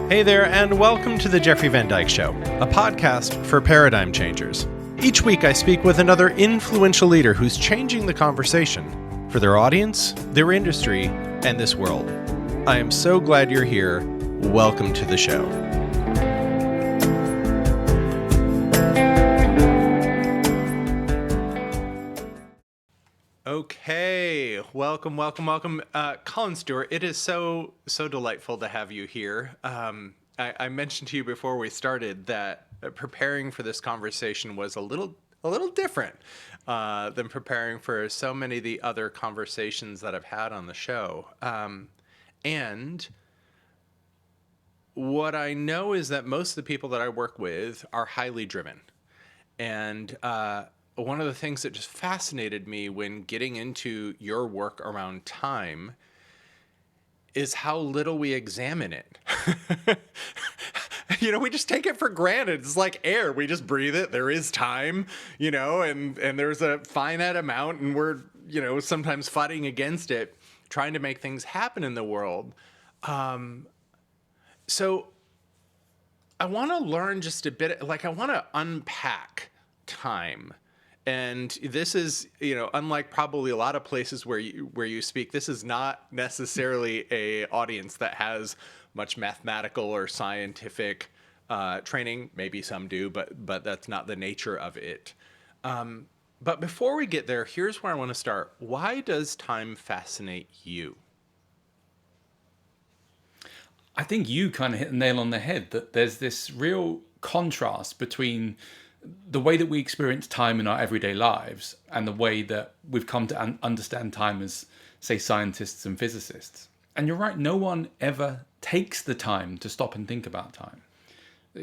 Hey there, and welcome to the Jeffrey Van Dyke Show, a podcast for paradigm changers. Each week I speak with another influential leader who's changing the conversation for their audience, their industry, and this world. I am so glad you're here. Welcome to the show. Okay, welcome. Colin Stuart, it is so delightful to have you here. I mentioned to you before we started that preparing for this conversation was a little different than preparing for so many of the other conversations that I've had on the show. And what I know is that most of the people that I work with are highly driven. And one of the things that just fascinated me when getting into your work around time is how little we examine it. We just take it for granted. It's like air. We just breathe it. There is time, and there's a finite amount, and we're, sometimes fighting against it, trying to make things happen in the world. So I want to learn just a bit, I want to unpack time. And this is, unlike probably a lot of places where you speak, this is not necessarily a audience that has much mathematical or scientific training. Maybe some do, but that's not the nature of it. But before we get there, here's where I want to start. Why does time fascinate you? I think you kind of hit the nail on the head, that there's this real contrast between the way that we experience time in our everyday lives and the way that we've come to understand time as, say, scientists and physicists. And you're right, no one ever takes the time to stop and think about time.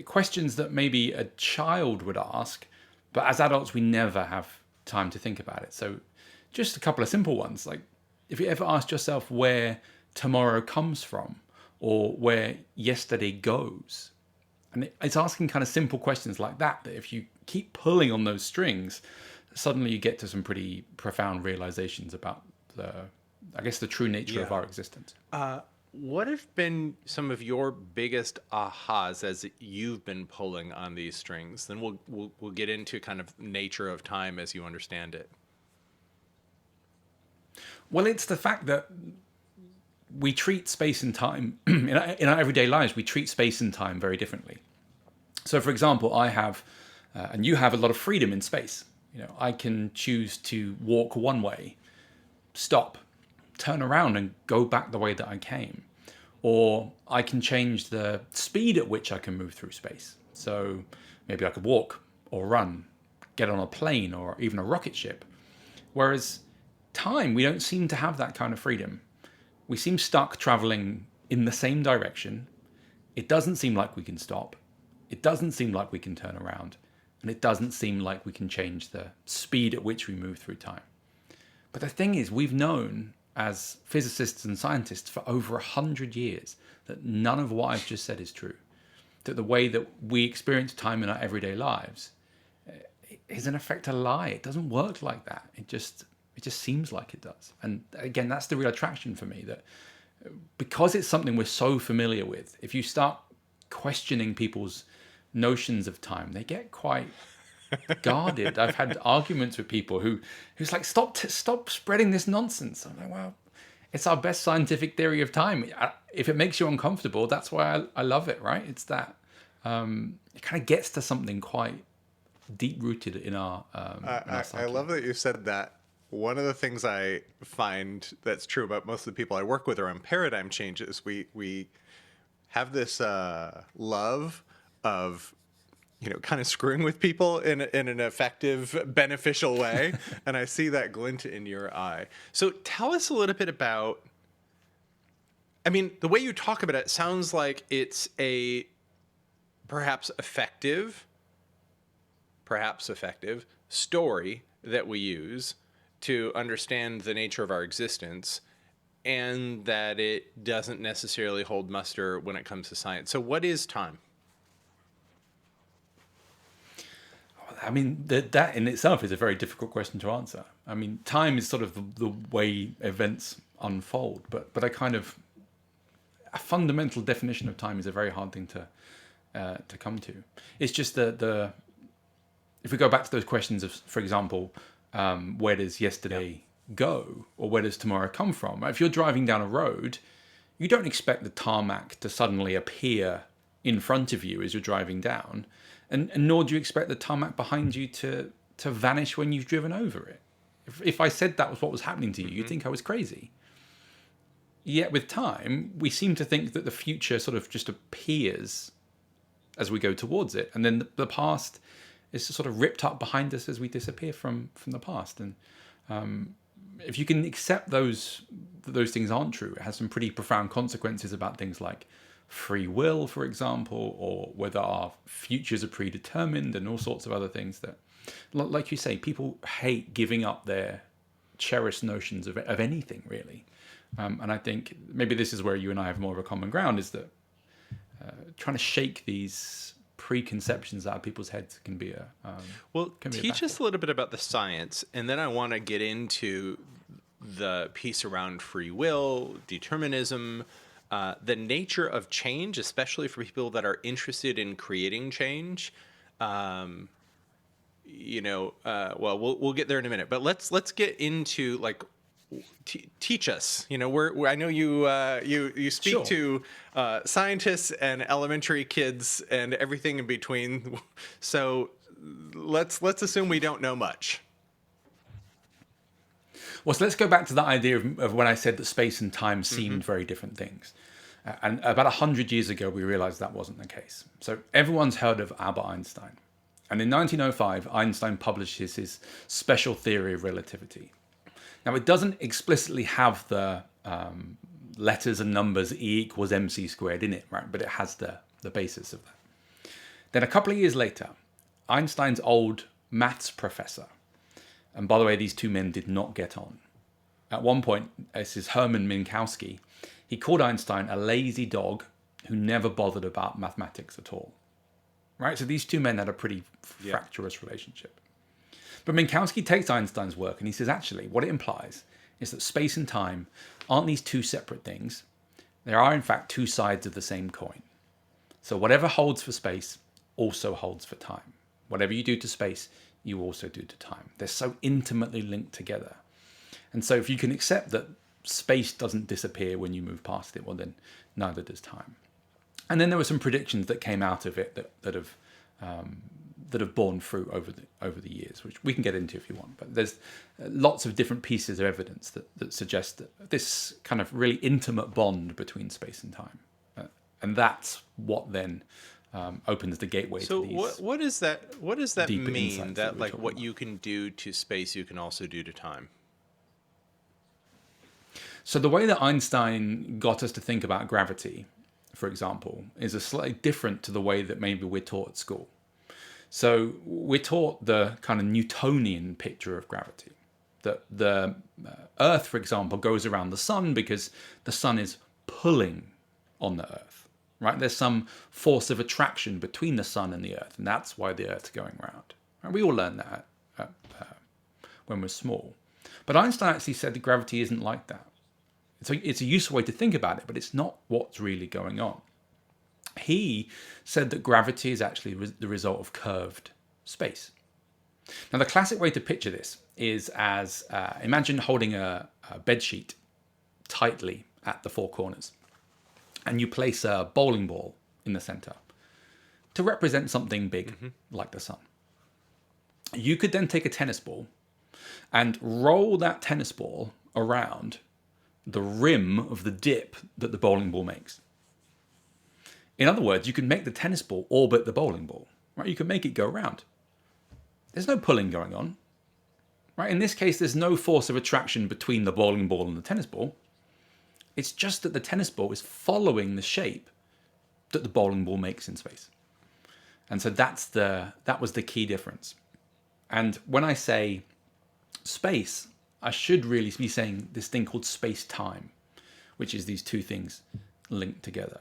Questions that maybe a child would ask, but as adults, we never have time to think about it. So just a couple of simple ones, like if you ever asked yourself where tomorrow comes from or where yesterday goes, and it's asking kind of simple questions like that if you keep pulling on those strings, suddenly you get to some pretty profound realizations about the true nature of our existence. What have been some of your biggest ahas as you've been pulling on these strings? Then we'll get into kind of nature of time as you understand it. Well, it's the fact that we treat space and time in our everyday lives. We treat space and time very differently. So, for example, I have, and you have, a lot of freedom in space. I can choose to walk one way, stop, turn around, and go back the way that I came, or I can change the speed at which I can move through space. So maybe I could walk or run, get on a plane or even a rocket ship. Whereas time, we don't seem to have that kind of freedom. We seem stuck traveling in the same direction. It doesn't seem like we can stop. It doesn't seem like we can turn around. And it doesn't seem like we can change the speed at which we move through time. But the thing is, we've known as physicists and scientists for over 100 years that none of what I've just said is true. That the way that we experience time in our everyday lives is in effect a lie. It doesn't work like that. It just seems like it does. And again, that's the real attraction for me, that because it's something we're so familiar with, if you start questioning people's notions of time, they get quite guarded. I've had arguments with people who's like, stop spreading this nonsense. I'm like, well, it's our best scientific theory of time. If it makes you uncomfortable, that's why I love it, right? It's that it kind of gets to something quite deep-rooted in our psyche. I love that you said that. One of the things I find that's true about most of the people I work with around paradigm changes, we have this love of, kind of screwing with people in an effective, beneficial way. And I see that glint in your eye. So tell us a little bit about, the way you talk about it sounds like it's a perhaps effective story that we use to understand the nature of our existence, and that it doesn't necessarily hold muster when it comes to science. So what is time? That in itself is a very difficult question to answer. Time is sort of the way events unfold, but a fundamental definition of time is a very hard thing to come to. It's just the if we go back to those questions of, for example, where does yesterday go, or where does tomorrow come from? If you're driving down a road, you don't expect the tarmac to suddenly appear in front of you as you're driving down, and nor do you expect the tarmac behind you to vanish when you've driven over it. If I said that was what was happening to you, you'd think I was crazy. Yet with time, we seem to think that the future sort of just appears as we go towards it, and then the past is sort of ripped up behind us as we disappear from the past. And if you can accept those things aren't true, it has some pretty profound consequences about things like free will, for example, or whether our futures are predetermined, and all sorts of other things that, like you say, people hate giving up their cherished notions of anything, really. And I think maybe this is where you and I have more of a common ground, is that trying to shake these preconceptions out of people's heads can be a teach us a little bit about the science, and then I want to get into the piece around free will, determinism, the nature of change, especially for people that are interested in creating change. Well, we'll get there in a minute, but let's get into like teach us. I know you speak Sure. to scientists and elementary kids and everything in between. So let's assume we don't know much. Well, so let's go back to that idea of when I said that space and time seemed very different things. And about 100 years ago, we realized that wasn't the case. So everyone's heard of Albert Einstein. And in 1905, Einstein publishes his special theory of relativity. Now, it doesn't explicitly have the letters and numbers E equals mc squared in it, right? But it has the basis of that. Then a couple of years later, Einstein's old maths professor, and by the way, these two men did not get on. At one point, this is Hermann Minkowski, he called Einstein a lazy dog who never bothered about mathematics at all. Right? So these two men had a pretty fractious relationship. But Minkowski takes Einstein's work and he says, actually, what it implies is that space and time aren't these two separate things. There are, in fact, two sides of the same coin. So whatever holds for space also holds for time. Whatever you do to space, you also do to time. They're so intimately linked together. And so if you can accept that space doesn't disappear when you move past it, well, then neither does time. And then there were some predictions that came out of it that have borne fruit over the years, which we can get into if you want. But there's lots of different pieces of evidence that suggest that this kind of really intimate bond between space and time, and that's what then opens the gateway to these. So what does that mean? That like what about. you can do to space, you can also do to time. So the way that Einstein got us to think about gravity, for example, is a slightly different to the way that maybe we're taught at school. So we're taught the kind of Newtonian picture of gravity, that the Earth, for example, goes around the sun because the sun is pulling on the Earth, right? There's some force of attraction between the sun and the Earth, and that's why the Earth's going around. And we all learn that when we're small. But Einstein actually said that gravity isn't like that. It's a useful way to think about it, but it's not what's really going on. He said that gravity is actually the result of curved space. Now, the classic way to picture this is as imagine holding a bed sheet tightly at the four corners, and you place a bowling ball in the center to represent something big like the sun. You could then take a tennis ball and roll that tennis ball around the rim of the dip that the bowling ball makes. In other words, you can make the tennis ball orbit the bowling ball, right? You can make it go around. There's no pulling going on, right? In this case, there's no force of attraction between the bowling ball and the tennis ball. It's just that the tennis ball is following the shape that the bowling ball makes in space. And so that was the key difference. And when I say space, I should really be saying this thing called space-time, which is these two things linked together.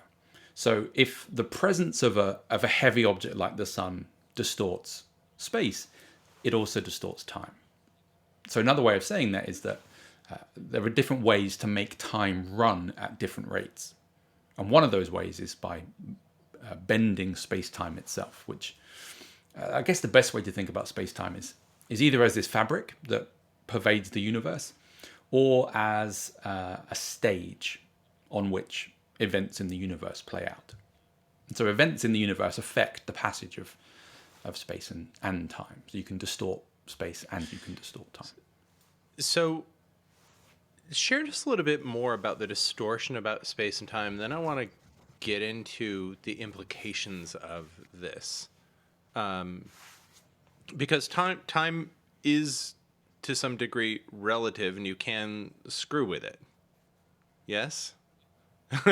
So if the presence of a heavy object like the sun distorts space, it also distorts time. So another way of saying that is that there are different ways to make time run at different rates. And one of those ways is by bending space-time itself, which I guess the best way to think about space-time is either as this fabric that pervades the universe, or as a stage on which events in the universe play out. And so events in the universe affect the passage of space and time. So you can distort space and you can distort time. So share just a little bit more about the distortion about space and time. Then I want to get into the implications of this. Because time is to some degree relative and you can screw with it. Yes?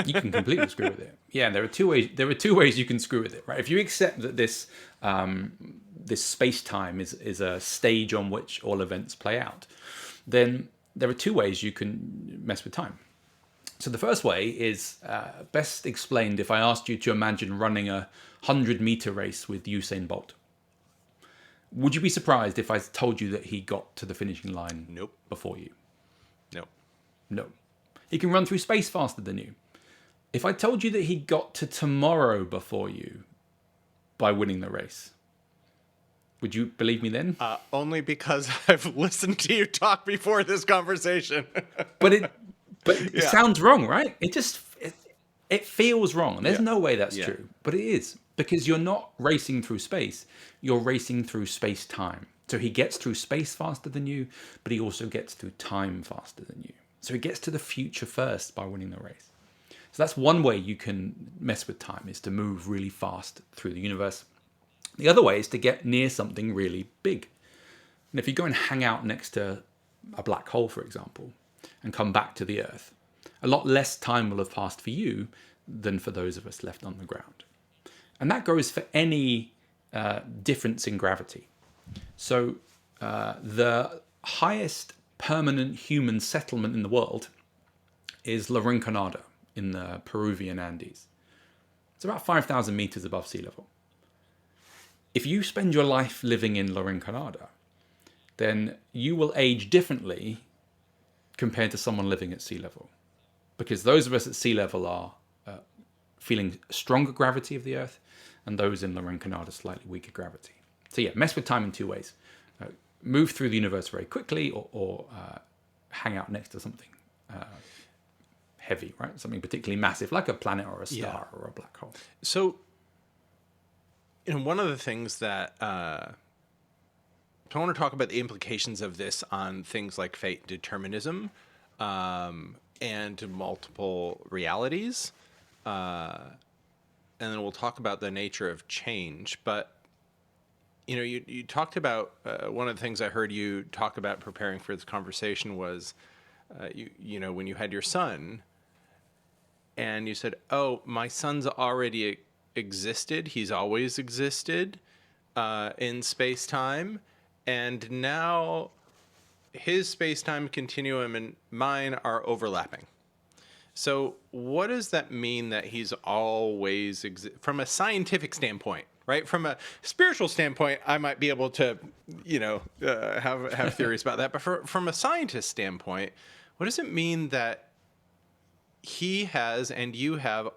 You can completely screw with it. Yeah, there are two ways you can screw with it, right? If you accept that this space-time is a stage on which all events play out, then there are two ways you can mess with time. So the first way is best explained if I asked you to imagine running a 100-meter race with Usain Bolt. Would you be surprised if I told you that he got to the finishing line Nope. before you? No. No. He can run through space faster than you. If I told you that he got to tomorrow before you by winning the race, would you believe me then? Only because I've listened to you talk before this conversation. But it sounds wrong, right? It feels wrong. And there's no way that's true, but it is, because you're not racing through space. You're racing through space-time. So he gets through space faster than you, but he also gets through time faster than you. So he gets to the future first by winning the race. So that's one way you can mess with time, is to move really fast through the universe. The other way is to get near something really big. And if you go and hang out next to a black hole, for example, and come back to the Earth, a lot less time will have passed for you than for those of us left on the ground. And that goes for any difference in gravity. So the highest permanent human settlement in the world is La Rinconada in the Peruvian Andes. It's about 5,000 meters above sea level. If you spend your life living in La Rinconada, then you will age differently compared to someone living at sea level. Because those of us at sea level are feeling stronger gravity of the Earth, and those in La Rinconada slightly weaker gravity. So yeah, mess with time in two ways. Move through the universe very quickly, or hang out next to something heavy, right? Something particularly massive, like a planet or a star or a black hole. So, one of the things that I want to talk about the implications of this on things like fate, determinism, and multiple realities. And then we'll talk about the nature of change. But, you talked about, one of the things I heard you talk about preparing for this conversation was, when you had your son, and you said, oh, my son's already existed. He's always existed in space-time. And now his space-time continuum and mine are overlapping. So what does that mean that he's always from a scientific standpoint, right? From a spiritual standpoint, I might be able to, have theories about that. But from a scientist standpoint, what does it mean that he has and you have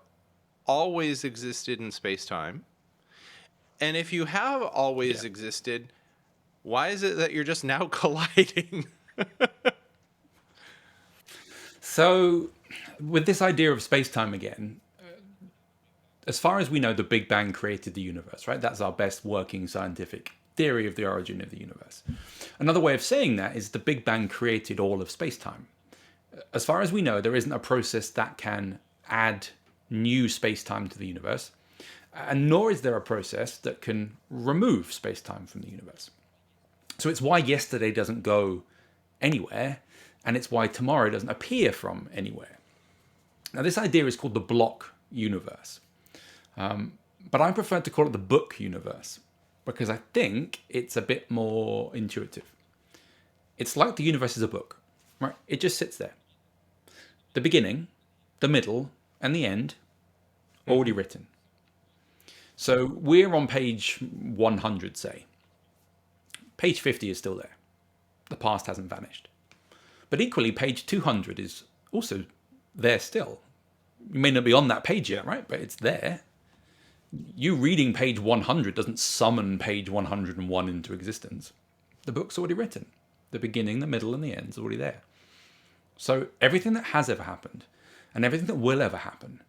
always existed in space-time? And if you have always existed, why is it that you're just now colliding? So, with this idea of space-time again, as far as we know, the Big Bang created the universe, right? That's our best working scientific theory of the origin of the universe. Another way of saying that is the Big Bang created all of space-time. As far as we know, there isn't a process that can add new space-time to the universe, and nor is there a process that can remove space-time from the universe. So it's why yesterday doesn't go anywhere, and it's why tomorrow doesn't appear from anywhere. Now, this idea is called the block universe, but I prefer to call it the book universe, because I think it's a bit more intuitive. It's like the universe is a book, right? It just sits there. The beginning, the middle, and the end, already written. So we're on page 100, say. Page 50 is still there. The past hasn't vanished. But equally, page 200 is also there still. You may not be on that page yet, right? But it's there. You reading page 100 doesn't summon page 101 into existence. The book's already written. The beginning, the middle, and the end's already there. So everything that has ever happened and everything that will ever happen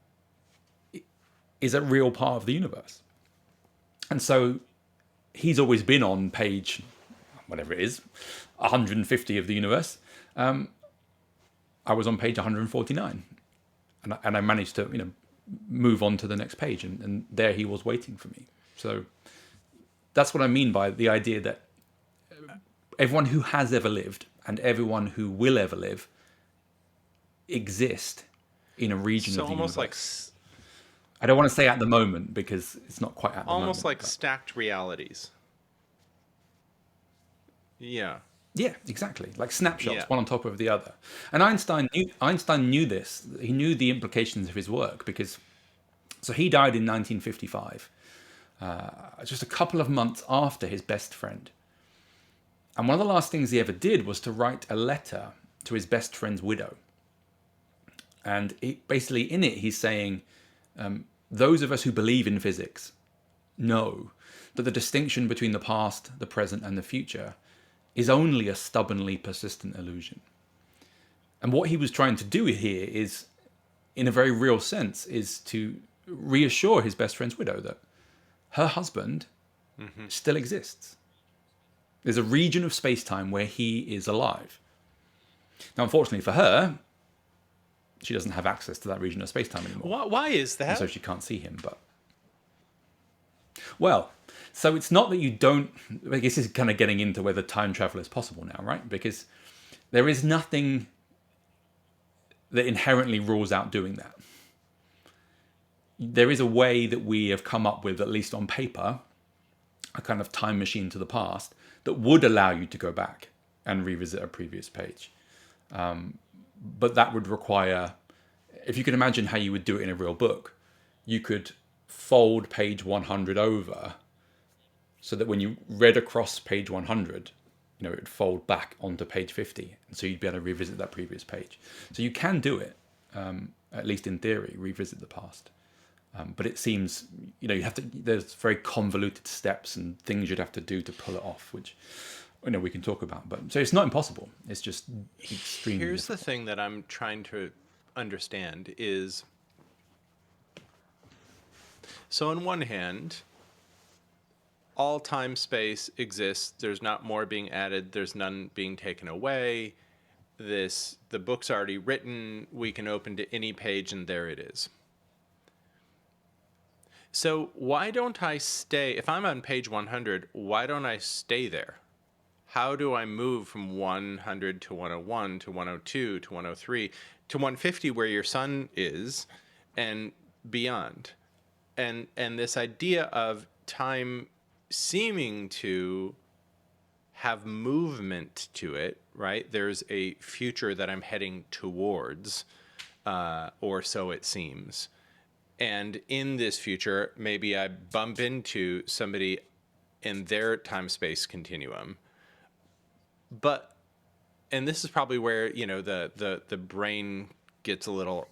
is a real part of the universe. And so he's always been on page, whatever it is, 150 of the universe. I was on page 149. And I managed to, move on to the next page. And there he was waiting for me. So that's what I mean by the idea that everyone who has ever lived and everyone who will ever live exist in a region of the almost universe. I don't want to say at the moment because it's not quite at the moment. Almost like stacked realities. Yeah. Yeah, exactly. Like snapshots, one on top of the other. And Einstein knew this. He knew the implications of his work because, so he died in 1955, just a couple of months after his best friend. And one of the last things he ever did was to write a letter to his best friend's widow. And basically in it, he's saying, those of us who believe in physics know that the distinction between the past, the present, and the future is only a stubbornly persistent illusion. And what he was trying to do here is, in a very real sense, is to reassure his best friend's widow that her husband still exists. There's a region of space-time where he is alive. Now, unfortunately for her, she doesn't have access to that region of space-time anymore. Why is that? And so she can't see him. But well, so it's not that you don't. I guess this is kind of getting into whether time travel is possible now, right? Because there is nothing that inherently rules out doing that. There is a way that we have come up with, at least on paper, a kind of time machine to the past that would allow you to go back and revisit a previous page. But that would require, if you can imagine how you would do it in a real book, you could fold page 100 over so that when you read across page 100, it would fold back onto page 50. And so you'd be able to revisit that previous page. So you can do it, at least in theory, revisit the past. But it seems, you have to, there's very convoluted steps and things you'd have to do to pull it off, which, we can talk about. But so it's not impossible. It's just extremely Here's difficult. the thing that I'm trying to understand is, so on one hand, all time space exists. There's not more being added. There's none being taken away. The book's already written. We can open to any page and there it is. So why don't I stay, if I'm on page 100, why don't I stay there? How do I move from 100 to 101 to 102 to 103 to 150 where your sun is and beyond? And this idea of time seeming to have movement to it, right? There's a future that I'm heading towards, or so it seems. And in this future, maybe I bump into somebody in their time-space continuum. But, and this is probably where, the brain gets a little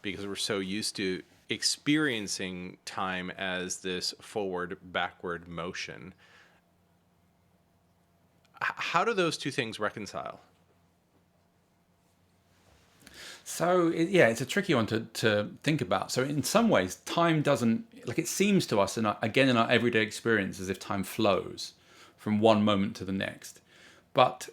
because we're so used to experiencing time as this forward, backward motion. How do those two things reconcile? So, it's a tricky one to think about. So in some ways, time doesn't, it seems to us, in our everyday experience, as if time flows from one moment to the next. But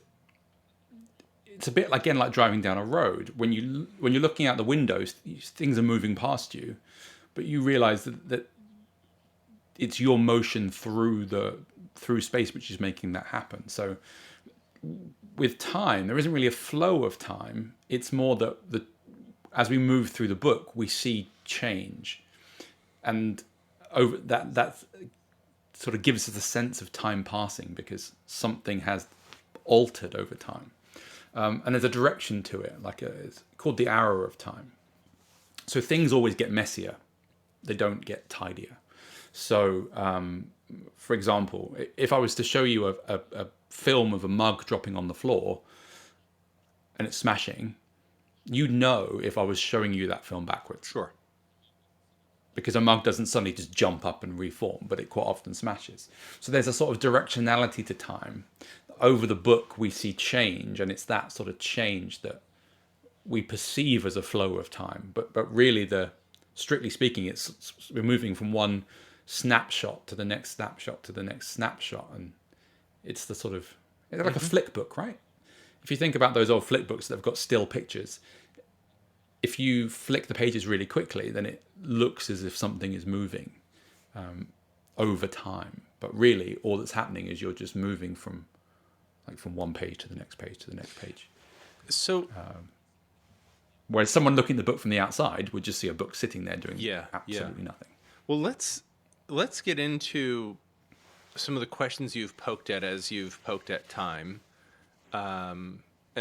it's a bit, again, like driving down a road. When you're looking out the windows, things are moving past you, but you realize that it's your motion through space which is making that happen. So with time, there isn't really a flow of time. It's more that as we move through the book, we see change, and over that sort of gives us a sense of time passing because something has altered over time, and there's a direction to it, it's called the arrow of time. So things always get messier; they don't get tidier. So, for example, if I was to show you a film of a mug dropping on the floor and it's smashing, You know if I was showing you that film backwards, Sure. because a mug doesn't suddenly just jump up and reform, but it quite often smashes. So there's a sort of directionality to time. Over the book, we see change, and it's that sort of change that we perceive as a flow of time. But really, strictly speaking, we're moving from one snapshot to the next snapshot to the next snapshot, and it's the sort of, it's like a flick book, right? If you think about those old flick books that have got still pictures, if you flick the pages really quickly, then it looks as if something is moving over time. But really, all that's happening is you're just moving from one page to the next page to the next page. So Whereas someone looking at the book from the outside would just see a book sitting there doing yeah, absolutely nothing. well, let's get into some of the questions you've poked at as you've poked at time. And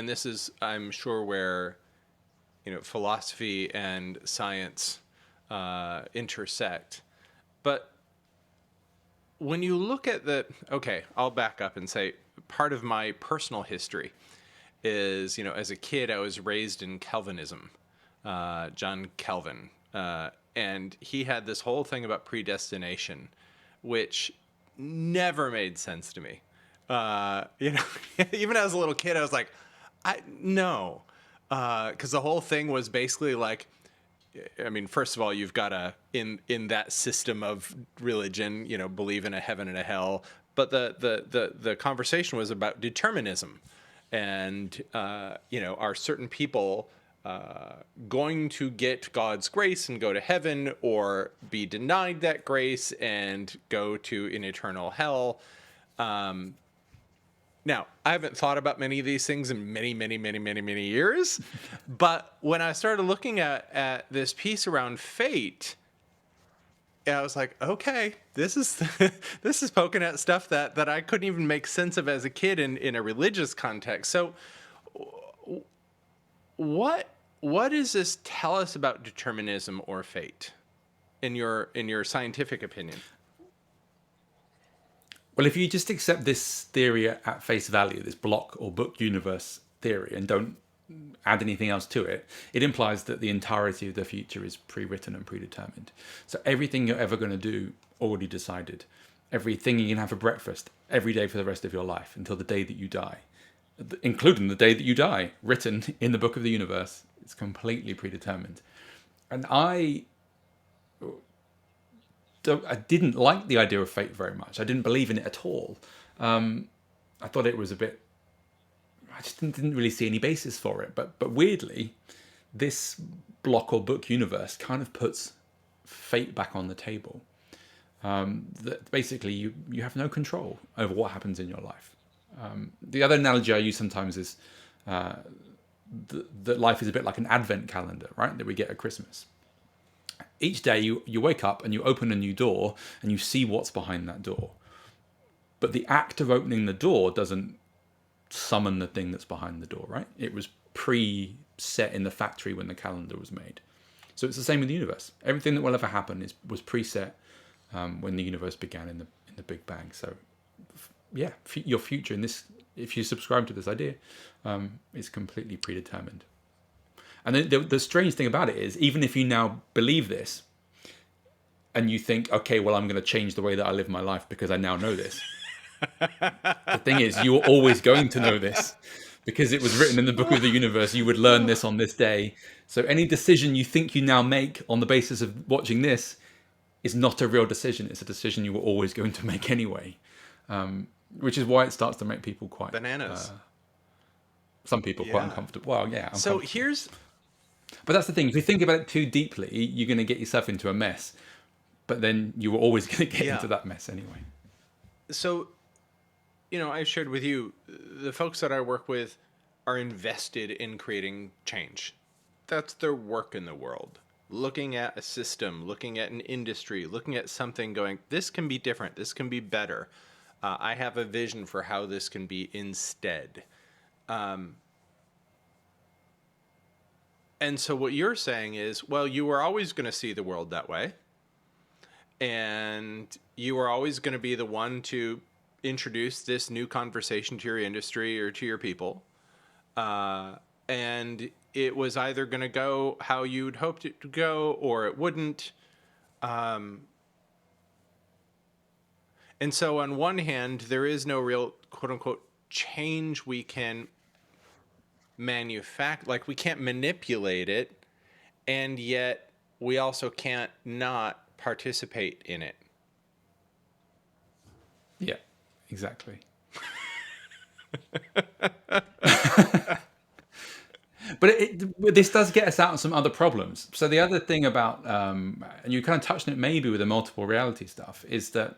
this is, I'm sure, where philosophy and science intersect. But when you look at okay, I'll back up and say part of my personal history is, as a kid, I was raised in Calvinism, John Calvin. And he had this whole thing about predestination, which never made sense to me. Even as a little kid, I was like, no. Because the whole thing was basically like, I mean, first of all, you've got to, in that system of religion, believe in a heaven and a hell. But the conversation was about determinism. And, are certain people going to get God's grace and go to heaven, or be denied that grace and go to an eternal hell? Now, I haven't thought about many of these things in many, many, many, many, many years. But when I started looking at this piece around fate, I was like, okay, this is this is poking at stuff that I couldn't even make sense of as a kid in a religious context. So what does this tell us about determinism or fate in your scientific opinion? Well, if you just accept this theory at face value, this block or book universe theory, and don't add anything else to it, it implies that the entirety of the future is pre-written and predetermined. So everything you're ever going to do, already decided. Everything you can have for breakfast, every day for the rest of your life, until the day that you die, including the day that you die, written in the book of the universe. It's completely predetermined. And I didn't like the idea of fate very much. I didn't believe in it at all. I thought it was a bit, I just didn't really see any basis for it. But weirdly, this block or book universe kind of puts fate back on the table. That basically you have no control over what happens in your life. The other analogy I use sometimes is that life is a bit like an advent calendar, right? That we get at Christmas. Each day you wake up and you open a new door and you see what's behind that door. But the act of opening the door doesn't summon the thing that's behind the door, right? It was pre-set in the factory when the calendar was made. So it's the same with the universe. Everything that will ever happen was preset when the universe began in the Big Bang. So yeah, your future in this, if you subscribe to this idea, is completely predetermined. And the strange thing about it is, even if you now believe this, and you think, okay, well, I'm going to change the way that I live my life because I now know this. The thing is, you were always going to know this because it was written in the book of the universe. You would learn this on this day. So any decision you think you now make on the basis of watching this is not a real decision. It's a decision you were always going to make anyway, which is why it starts to make people quite bananas. Some people quite uncomfortable. Well, yeah. So here's. But that's the thing. If you think about it too deeply, you're going to get yourself into a mess. But then you were always going to get into that mess anyway. So, I shared with you, the folks that I work with are invested in creating change. That's their work in the world. Looking at a system, looking at an industry, looking at something going, this can be different, this can be better. I have a vision for how this can be instead. And so what you're saying is, well, you were always going to see the world that way. And you were always going to be the one to introduce this new conversation to your industry or to your people. And it was either going to go how you'd hoped it to go or it wouldn't. And so, on one hand, there is no real quote unquote change we can manufacture, like, we can't manipulate it, and yet we also can't not participate in it. Yeah, exactly. But this does get us out of some other problems. So the other thing about, and you kind of touched on it maybe with the multiple reality stuff, is that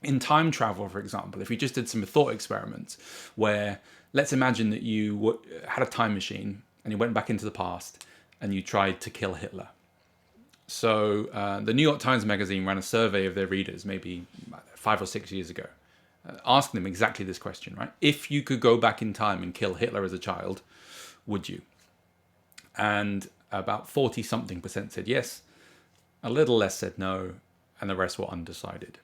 in time travel, for example, if you just did some thought experiments where, let's imagine that you had a time machine and you went back into the past and you tried to kill Hitler. So the New York Times Magazine ran a survey of their readers maybe 5 or 6 years ago, asking them exactly this question, right? If you could go back in time and kill Hitler as a child, would you? And about 40-something% said yes, a little less said no, and the rest were undecided.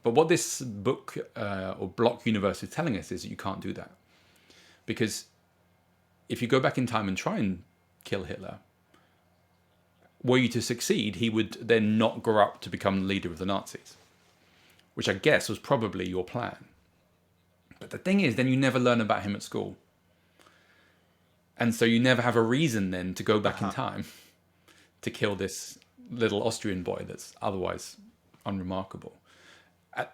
But what this book or block universe is telling us is that you can't do that. Because if you go back in time and try and kill Hitler, were you to succeed, he would then not grow up to become the leader of the Nazis, which I guess was probably your plan. But the thing is, then you never learn about him at school. And so you never have a reason then to go back in time to kill this little Austrian boy that's otherwise unremarkable.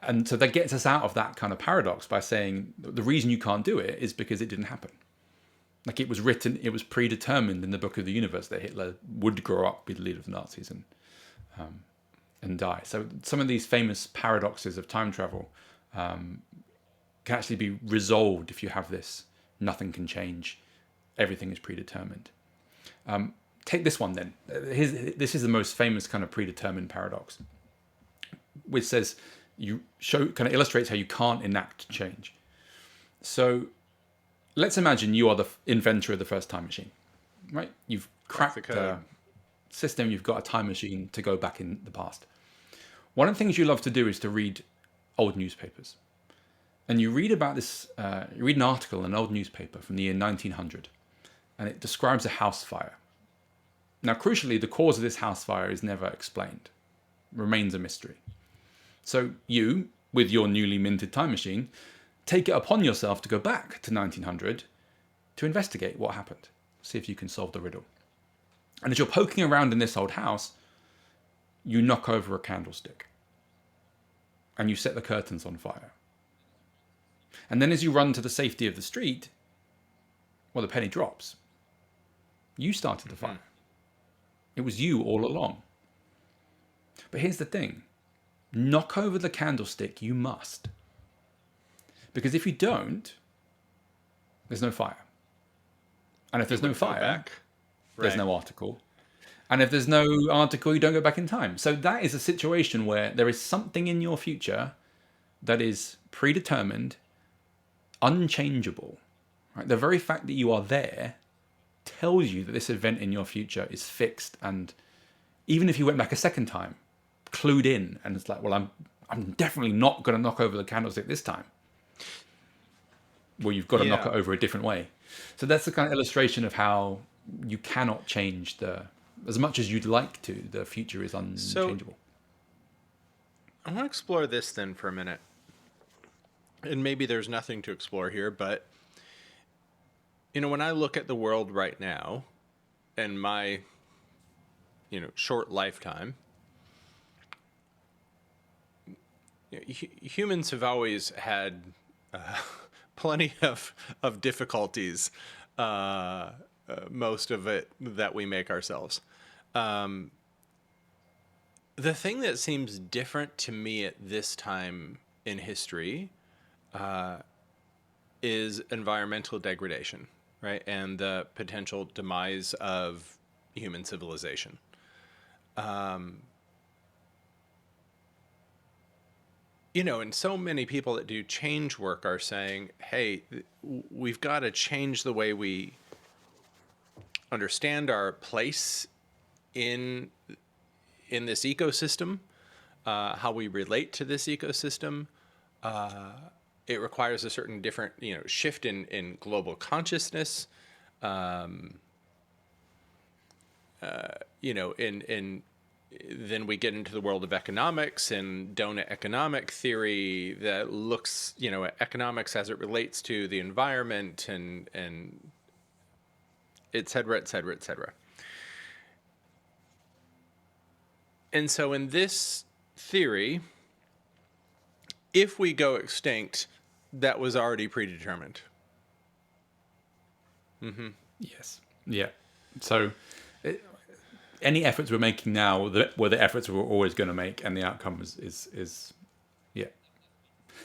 And so that gets us out of that kind of paradox by saying the reason you can't do it is because it didn't happen. Like, it was written, it was predetermined in the book of the universe that Hitler would grow up, be the leader of the Nazis, and die. So some of these famous paradoxes of time travel can actually be resolved if you have this: nothing can change, everything is predetermined. Take this one then. This is the most famous kind of predetermined paradox, which says, kind of illustrates how you can't enact change. So let's imagine you are the inventor of the first time machine, right? You've cracked the system, you've got a time machine to go back in the past. One of the things you love to do is to read old newspapers. And you read about this, you read an article in an old newspaper from the year 1900, and it describes a house fire. Now, crucially, the cause of this house fire is never explained, remains a mystery. So you, with your newly minted time machine, take it upon yourself to go back to 1900 to investigate what happened, see if you can solve the riddle. And as you're poking around in this old house, you knock over a candlestick and you set the curtains on fire. And then as you run to the safety of the street, well, the penny drops. You started the fire. It was you all along. But here's the thing. Knock over the candlestick you must. Because if you don't, there's no fire. And if there's no fire, there's no article. And if there's no article, you don't go back in time. So that is a situation where there is something in your future that is predetermined, unchangeable. Right? The very fact that you are there tells you that this event in your future is fixed. And even if you went back a second time, clued in, and it's like, well, I'm definitely not going to knock over the candlestick this time. Well, you've got to knock it over a different way. So that's the kind of illustration of how you cannot change as much as you'd like to, the future is unchangeable. So, I want to explore this then for a minute. And maybe there's nothing to explore here, but, when I look at the world right now and my, short lifetime, humans have always had plenty of difficulties, most of it that we make ourselves. The thing that seems different to me at this time in history is environmental degradation, right? And the potential demise of human civilization. And so many people that do change work are saying, hey, we've got to change the way we understand our place in this ecosystem, how we relate to this ecosystem. It requires a certain different, shift in global consciousness. in then we get into the world of economics and donut economic theory that looks, at economics as it relates to the environment and et cetera, et cetera, et cetera. And so in this theory, if we go extinct, that was already predetermined. Yes. Yeah. So any efforts we're making now were the efforts we're always going to make, and the outcome is yeah.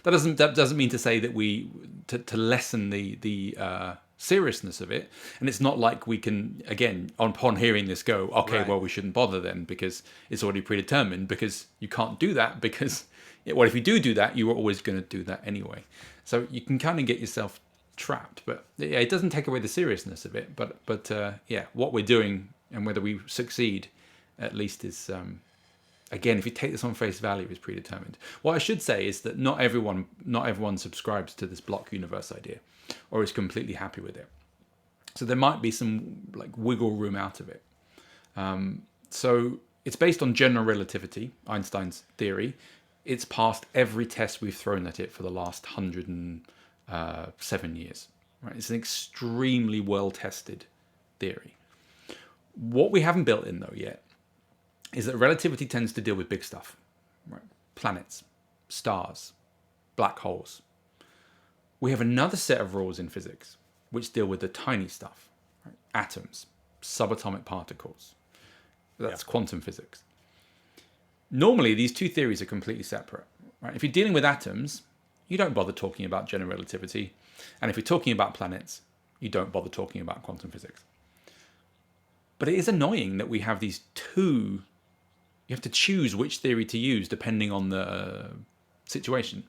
That doesn't mean to say that we to lessen the seriousness of it. And it's not like we can, again, upon hearing this, go, okay, Right. well, we shouldn't bother then because it's already predetermined, because you can't do that because, well, if you do that, you were always going to do that anyway. So you can kind of get yourself trapped, but yeah, it doesn't take away the seriousness of it. But yeah, what we're doing and whether we succeed, at least, is again, if you take this on face value, is predetermined. What I should say is that not everyone subscribes to this block universe idea, or is completely happy with it. So there might be some like wiggle room out of it. So it's based on general relativity, Einstein's theory. It's passed every test we've thrown at it for the last 107 years. Right? It's an extremely well-tested theory. What we haven't built in, though, yet, is that relativity tends to deal with big stuff. Right? Planets, stars, black holes. We have another set of rules in physics which deal with the tiny stuff. Right? Atoms, subatomic particles. That's quantum physics. Normally, these two theories are completely separate. Right? If you're dealing with atoms, you don't bother talking about general relativity. And if you're talking about planets, you don't bother talking about quantum physics. But it is annoying that we have these two. You have to choose which theory to use depending on the situation.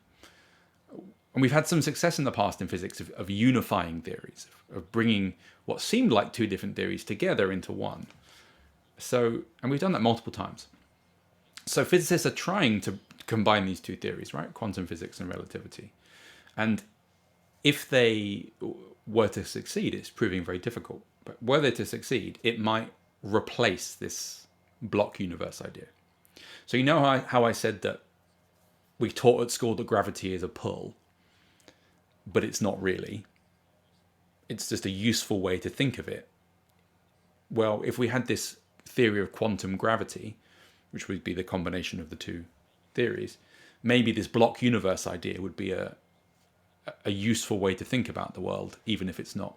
And we've had some success in the past in physics of unifying theories, of bringing what seemed like two different theories together into one. So, and we've done that multiple times. So physicists are trying to combine these two theories, right? Quantum physics and relativity. And if they were to succeed, it's proving very difficult. But were they to succeed, it might replace this block universe idea. So you know how I said that we taught at school that gravity is a pull, but it's not really. It's just a useful way to think of it. Well, if we had this theory of quantum gravity, which would be the combination of the two theories, maybe this block universe idea would be a useful way to think about the world, even if it's not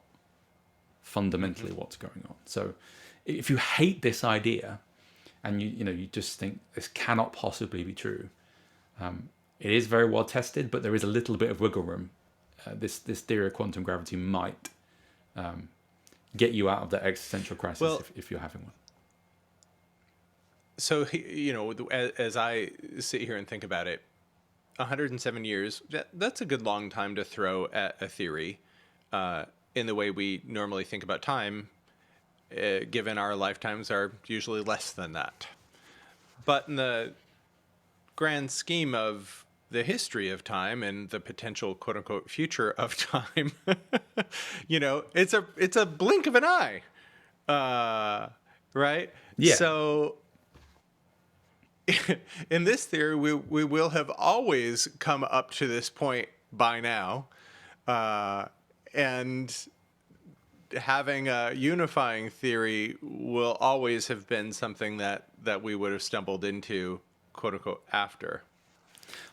fundamentally what's going on. So if you hate this idea and you just think this cannot possibly be true, it is very well tested, but there is a little bit of wiggle room. This theory of quantum gravity might get you out of that existential crisis, Well, if you're having one. so, as I sit here and think about it, 107 years, that's a good long time to throw at a theory in the way we normally think about time, given our lifetimes are usually less than that. But in the grand scheme of the history of time and the potential quote unquote future of time, it's a blink of an eye. Right? Yeah. So in this theory, we will have always come up to this point by now. And having a unifying theory will always have been something that we would have stumbled into, quote unquote, after.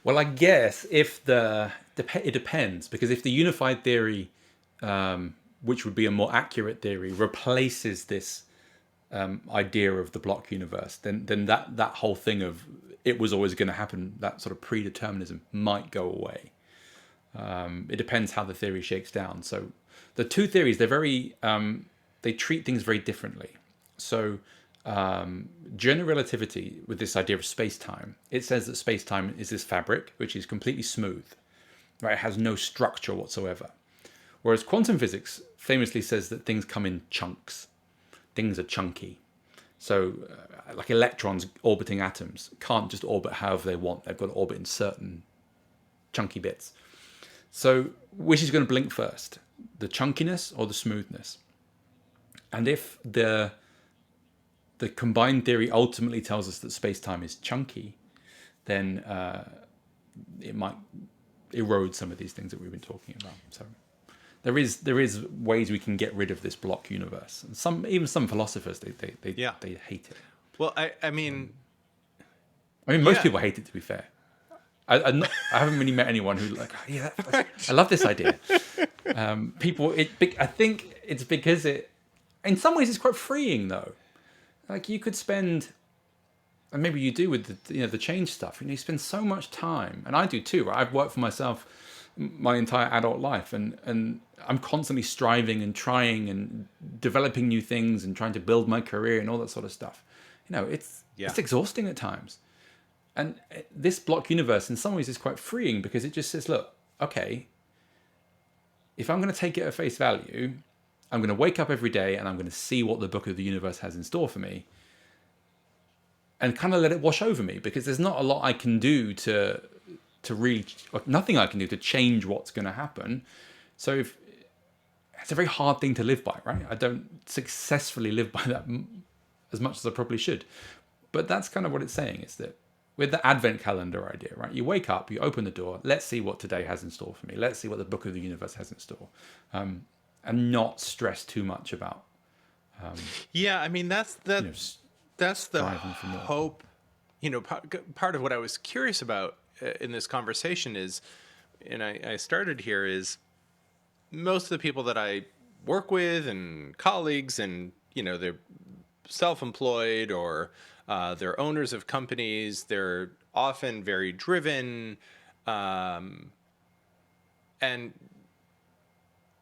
Well, I guess it depends, because if the unified theory, which would be a more accurate theory, replaces this idea of the block universe, then that whole thing of it was always going to happen, that sort of predeterminism might go away. It depends how the theory shakes down. So the two theories, they treat things very differently. So general relativity, with this idea of space-time, it says that space-time is this fabric which is completely smooth, right? It has no structure whatsoever. Whereas quantum physics famously says that things come in chunks. Things are chunky. So like electrons orbiting atoms can't just orbit however they want. They've got to orbit in certain chunky bits. So which is going to blink first? The chunkiness or the smoothness? And if the the combined theory ultimately tells us that space-time is chunky, then it might erode some of these things that we've been talking about. So there is ways we can get rid of this block universe. And even some philosophers Yeah. they hate it. Well, I mean, Most yeah. people hate it, to be fair. I haven't really met anyone who I love this idea. I think it's because in some ways it's quite freeing though. Like you could spend, and maybe you do with the change stuff. You spend so much time, and I do too. Right? I've worked for myself my entire adult life, and I'm constantly striving and trying and developing new things and trying to build my career and all that sort of stuff. It's exhausting at times. And this block universe, in some ways, is quite freeing because it just says, look, okay, if I'm going to take it at face value, I'm going to wake up every day and I'm going to see what the book of the universe has in store for me and kind of let it wash over me, because there's not a lot I can do to really, or nothing I can do to change what's going to happen. So it's a very hard thing to live by, right? I don't successfully live by that as much as I probably should. But that's kind of what it's saying, is that with the advent calendar idea, right? You wake up, you open the door, let's see what today has in store for me. Let's see what the book of the universe has in store. And not stress too much about. Yeah, I mean, that's the striving for more. hope. Part of what I was curious about in this conversation is, and I started here, is most of the people that I work with and colleagues, and they're self-employed or they're owners of companies. They're often very driven, and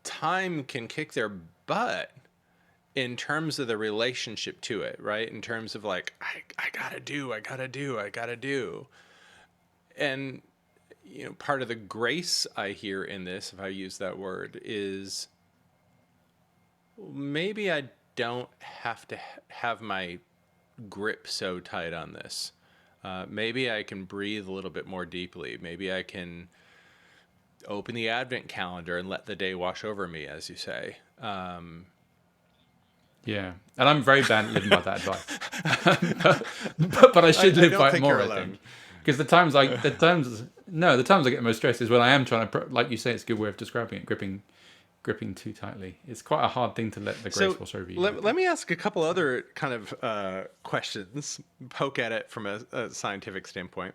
time can kick their butt in terms of the relationship to it, right? In terms of like, I gotta do. And, part of the grace I hear in this, if I use that word, is maybe I don't have to have my grip so tight on this. Maybe I can breathe a little bit more deeply. Maybe I can open the advent calendar and let the day wash over me, as you say. Yeah, and I'm very bad at living by that advice, but I should live by it more. I think, because the times I get most stressed is when I am trying to, like you say, it's a good way of describing it, gripping too tightly. It's quite a hard thing to let the grace wash over you. Let me ask a couple other kind of questions, poke at it from a scientific standpoint.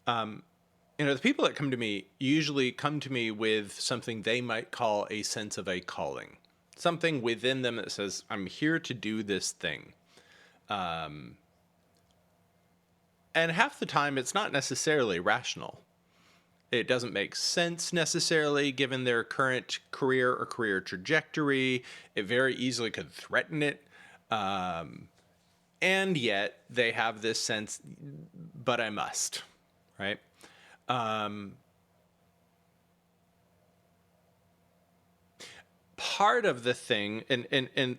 The people that come to me usually come to me with something they might call a sense of a calling. Something within them that says, I'm here to do this thing. And half the time, it's not necessarily rational. It doesn't make sense necessarily given their current career or career trajectory. It very easily could threaten it. And yet they have this sense, but I must, right? Part of the thing, and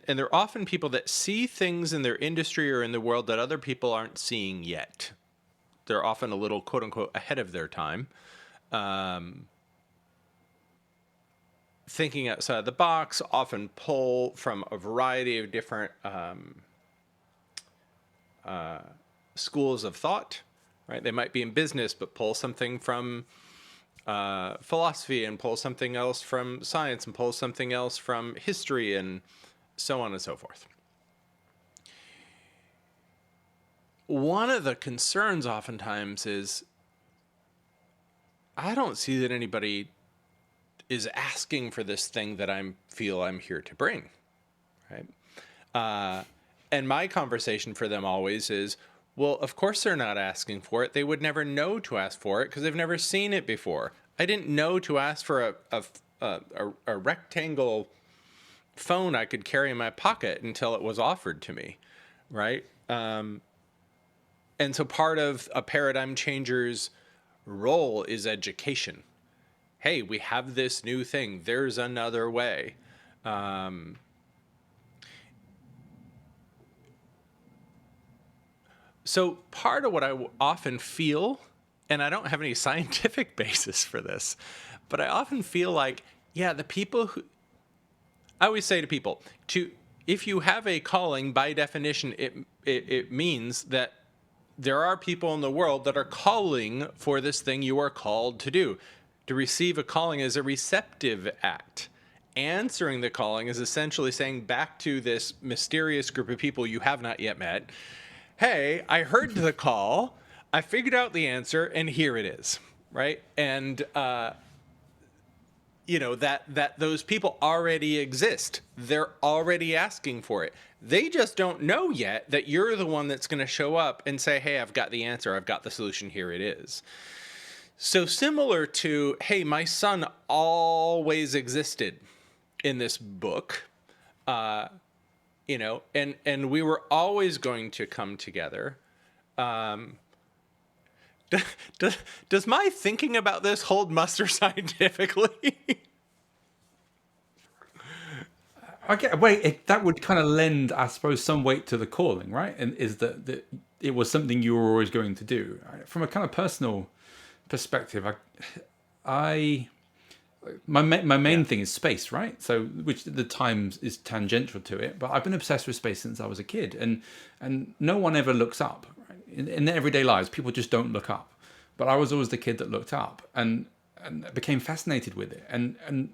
there are often people that see things in their industry or in the world that other people aren't seeing yet. They're often a little, quote unquote, ahead of their time. Thinking outside the box, often pull from a variety of different schools of thought, right? They might be in business, but pull something from philosophy and pull something else from science and pull something else from history and so on and so forth. One of the concerns oftentimes is I don't see that anybody is asking for this thing that I feel I'm here to bring, right? And my conversation for them always is, well, of course they're not asking for it. They would never know to ask for it because they've never seen it before. I didn't know to ask for a rectangle phone I could carry in my pocket until it was offered to me, right? And so part of a paradigm changer's role is education. Hey, we have this new thing. There's another way. So part of what I often feel, and I don't have any scientific basis for this, but I often feel like, yeah, the people who, I always say to people, if you have a calling, by definition, it means that there are people in the world that are calling for this thing you are called to do. To receive a calling is a receptive act. Answering the calling is essentially saying back to this mysterious group of people you have not yet met, hey, I heard the call, I figured out the answer, and here it is, right? And that those people already exist. They're already asking for it. They just don't know yet that you're the one that's going to show up and say, hey, I've got the answer, I've got the solution, here it is. So similar to, hey, my son always existed in this book, and we were always going to come together. Does my thinking about this hold muster scientifically? That would kind of lend, I suppose, some weight to the calling, right? And is that it was something you were always going to do. From a kind of personal perspective, my main thing is space, right? So, which at the times is tangential to it, but I've been obsessed with space since I was a kid, and no one ever looks up. Right? In their everyday lives, people just don't look up. But I was always the kid that looked up, and became fascinated with it, and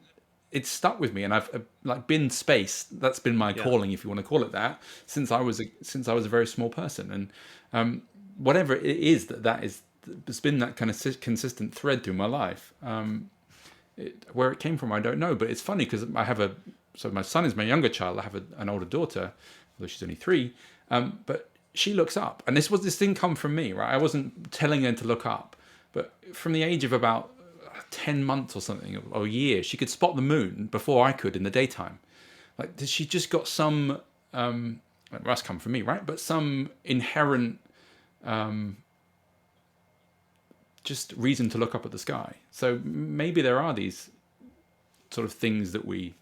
it's stuck with me. And I've like been space. That's been my calling, if you want to call it that, since I was a very small person, and whatever it is it's been that kind of consistent thread through my life. Where it came from, I don't know, but it's funny because so my son is my younger child. I have an older daughter, although she's only 3, but she looks up, and this didn't come from me, right? I wasn't telling her to look up, but from the age of about 10 months or something, or a year, she could spot the moon before I could in the daytime. Like, she just got some, it must come from me, right? But some inherent, just reason to look up at the sky. So maybe there are these sort of things that we,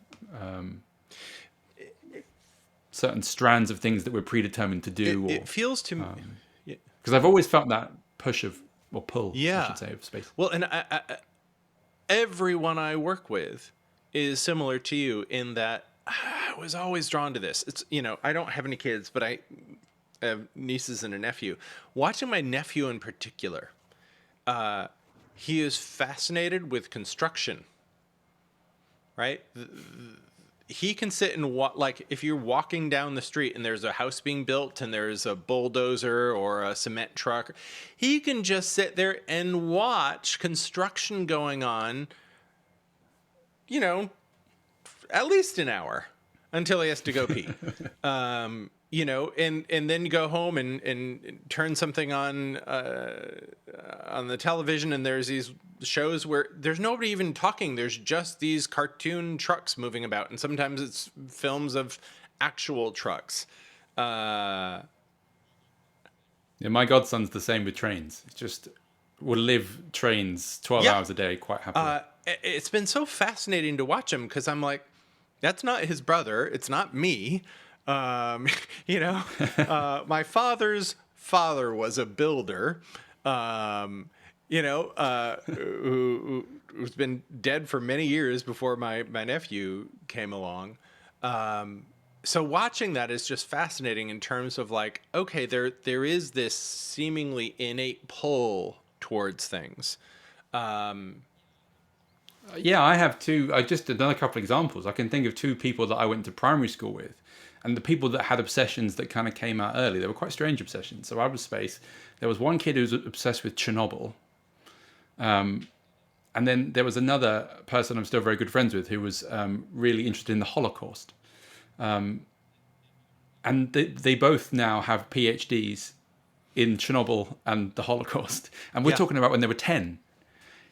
certain strands of things that we're predetermined to do. It feels to me, because I've always felt that push or pull, I should say, of space. Well, and everyone I work with is similar to you in that I was always drawn to this. It's, I don't have any kids, but I have nieces and a nephew. Watching my nephew in particular, he is fascinated with construction, right? He can sit and like if you're walking down the street and there's a house being built and there's a bulldozer or a cement truck, he can just sit there and watch construction going on, at least an hour until he has to go pee. And then go home and turn something on the television, and there's these shows where there's nobody even talking. There's just these cartoon trucks moving about, and sometimes it's films of actual trucks. Yeah, my godson's the same with trains. Just will live trains 12 hours a day quite happily. It's been so fascinating to watch him because I'm like, that's not his brother. It's not me. My father's father was a builder, who's been dead for many years before my nephew came along. So watching that is just fascinating in terms of like, okay, there is this seemingly innate pull towards things. Yeah, I have two. I just done a couple of examples. I can think of 2 people that I went to primary school with. And the people that had obsessions that kind of came out early, they were quite strange obsessions. So I was space. There was one kid who was obsessed with Chernobyl. And then there was another person I'm still very good friends with who was really interested in the Holocaust. And they both now have PhDs in Chernobyl and the Holocaust. And we're talking about when they were 10.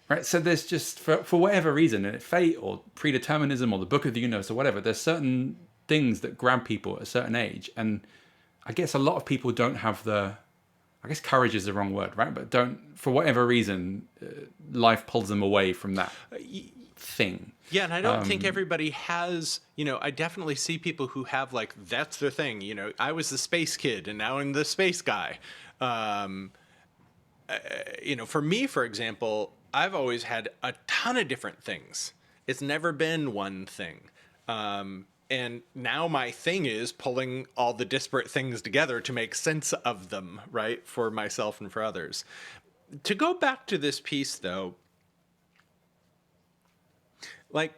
Right? So there's just, for whatever reason, fate or predeterminism or the book of the universe or whatever, there's certain things that grab people at a certain age, and I guess a lot of people don't have courage is the wrong word, right? But don't, for whatever reason, life pulls them away from that thing. Yeah, and I don't think everybody has, I definitely see people who have like, that's their thing. I was the space kid and now I'm the space guy. For me, for example, I've always had a ton of different things. It's never been one thing. and now my thing is pulling all the disparate things together to make sense of them, right, for myself and for others. To go back to this piece, though, like,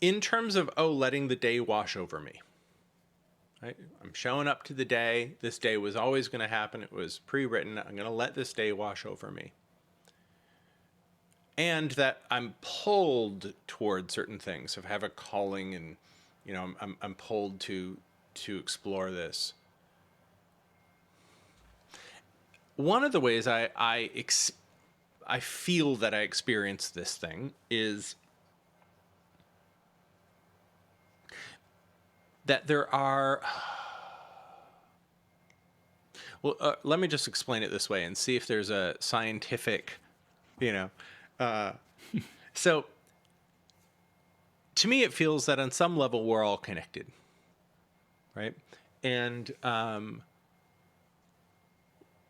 in terms of, letting the day wash over me, right? I'm showing up to the day. This day was always going to happen. It was pre-written. I'm going to let this day wash over me. And that I'm pulled toward certain things. I have a calling, and I'm pulled to explore this. One of the ways I feel that I experience this thing is that there are. Well, let me just explain it this way and see if there's a scientific, you know. So, to me, it feels that on some level we're all connected, right? And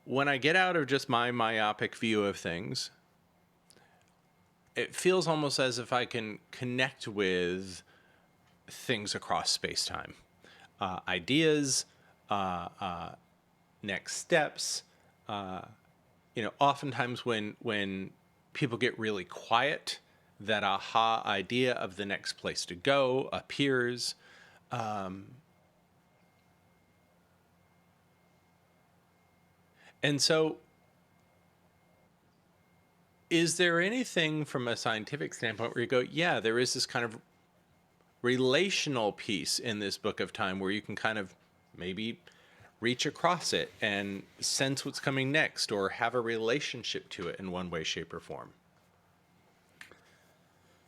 when I get out of just my myopic view of things, it feels almost as if I can connect with things across space-time, ideas, next steps. Oftentimes when people get really quiet, that aha idea of the next place to go appears. And so, is there anything from a scientific standpoint where you go, yeah, there is this kind of relational piece in this book of time where you can kind of maybe reach across it and sense what's coming next, or have a relationship to it in one way, shape, or form?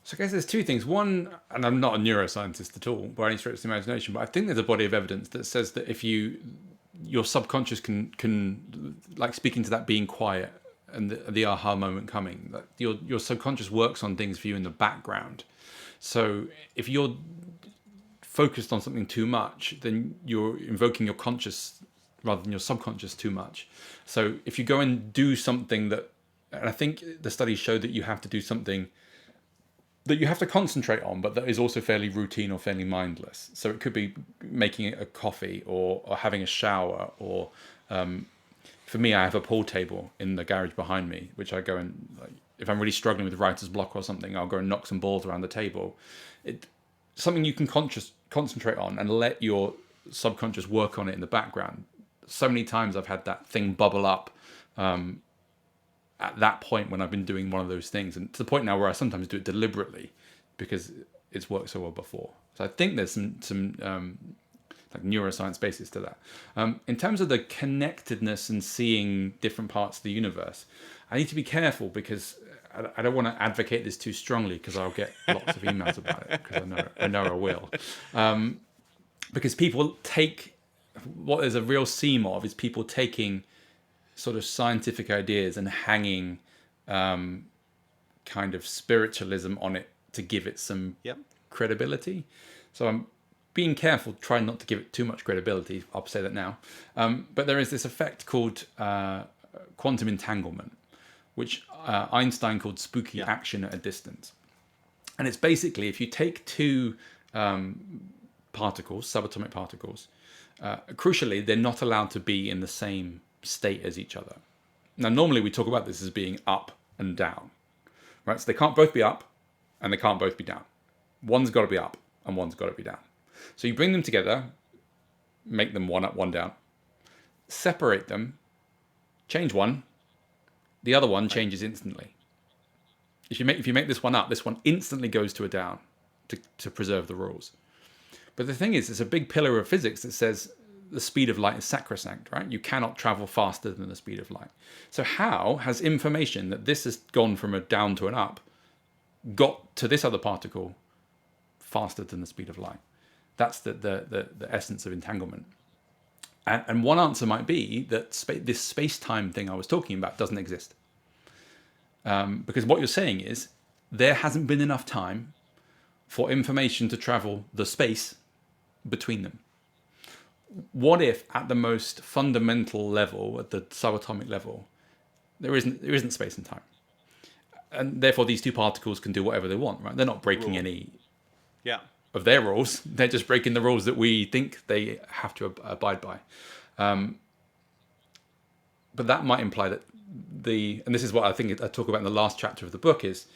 So I guess there's two things. One, and I'm not a neuroscientist at all by any stretch of the imagination, but I think there's a body of evidence that says that if your subconscious can like speaking to that being quiet and the aha moment coming, that your subconscious works on things for you in the background. So if you're focused on something too much, then you're invoking your conscious rather than your subconscious too much. So if you go and do something that, and I think the studies show that you have to do something that you have to concentrate on, but that is also fairly routine or fairly mindless. So it could be making a coffee or having a shower, or for me, I have a pool table in the garage behind me, which I go and, like, if I'm really struggling with writer's block or something, I'll go and knock some balls around the table. Something you can concentrate on and let your subconscious work on it in the background. So many times I've had that thing bubble up at that point when I've been doing one of those things, and to the point now where I sometimes do it deliberately because it's worked so well before. So I think there's some like neuroscience basis to that. In terms of the connectedness and seeing different parts of the universe, I need to be careful because I don't want to advocate this too strongly, because I'll get lots of emails about it, because I know I will. Because people take, what there's a real seam of is people taking sort of scientific ideas and hanging kind of spiritualism on it to give it some credibility. So I'm being careful, trying not to give it too much credibility. I'll say that now. But there is this effect called quantum entanglement, which Einstein called spooky action at a distance. And it's basically, if you take two particles, subatomic particles, crucially, they're not allowed to be in the same state as each other. Now, normally we talk about this as being up and down, right? So they can't both be up and they can't both be down. One's got to be up and one's got to be down. So you bring them together, make them one up, one down, separate them, change one, the other one changes instantly. If you make this one up, this one instantly goes to a down to preserve the rules. But the thing is, it's a big pillar of physics that says the speed of light is sacrosanct, right? You cannot travel faster than the speed of light. So how has information that this has gone from a down to an up got to this other particle faster than the speed of light? That's the essence of entanglement. And one answer might be that this space-time thing I was talking about doesn't exist. Because what you're saying is there hasn't been enough time for information to travel the space between them. What if at the most fundamental level, at the subatomic level, there isn't space and time? And therefore these two particles can do whatever they want, right? They're not breaking any Yeah. of their rules. They're just breaking the rules that we think they have to abide by. But that might imply that and this is what I think I talk about in the last chapter of the book, is